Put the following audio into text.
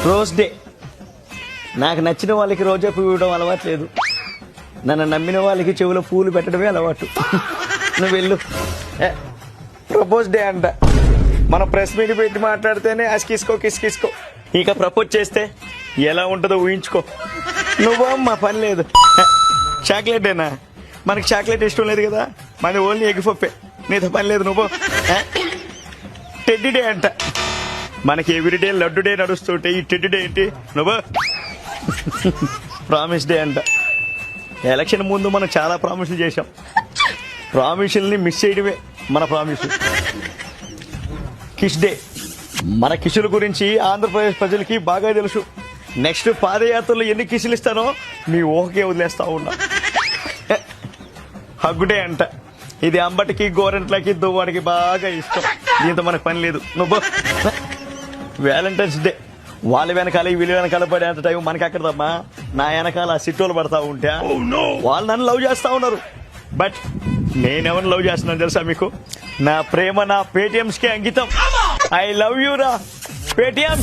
Rose day. నాకు నచ్చిన వాళ్ళకి రోజా పువ్వు ఇవ్వడం అలవాట్లేదు, నన్ను నమ్మిన వాళ్ళకి చెవిలో పూలు పెట్టడమే అలవాటు. నువ్వు వెళ్ళు. ప్రపోజ్ డే అంట, మన ప్రెస్ మీట్ పెట్టి మాట్లాడితేనే అస్కిసుకో కిస్కిసుకో, ఇక ప్రపోజ్ చేస్తే ఎలా ఉంటుందో ఊహించుకో. నువ్వు మా పని లేదు. చాక్లెటేనా? మనకి చాక్లెట్ ఇష్టం లేదు కదా, మన ఓన్లీ ఎగ్ పప్పే, నీతో పని లేదు. నువ్వు టెడ్డీ డే అంట, మనకి ఎవ్రీడే లడ్డు డే నడుస్తుంటే ఈ టెడ్డీ డే ఏంటి? నువ్వు ప్రామిస్ డే అంట, ఎలక్షన్ ముందు మనం చాలా ప్రామిసులు చేశాం, ప్రామిసుల్ని మిస్ చేయడమే మన ప్రామిస్. కిస్ డే, మన కిసుల గురించి ఆంధ్రప్రదేశ్ ప్రజలకి బాగా తెలుసు. నెక్స్ట్ పాదయాత్రలో ఎన్ని కిసులు ఇస్తానో మీ ఊహకే వదిలేస్తా ఉన్నా. హగ్గు డే అంట, ఇది అంబటికి గోరెంట్లకి దువ్వాడికి బాగా ఇష్టం, దీంతో మనకు పని లేదు. నువ్వు వ్యాలంటైన్స్ డే, వాళ్ళ వెనకాల వీళ్ళ వెనకాల పడేంత టైం మనకి ఎక్కడదమ్మా. నా వెనకాల సిట్టోలు పడతా ఉంటే వాళ్ళు నన్ను లవ్ చేస్తా ఉన్నారు, బట్ నేనెవరిని లవ్ చేస్తున్నాను తెలుసా మీకు? నా ప్రేమ నా పేటిఎంస్ కి అంకితం. ఐ లవ్ యూ రా పేటిఎం.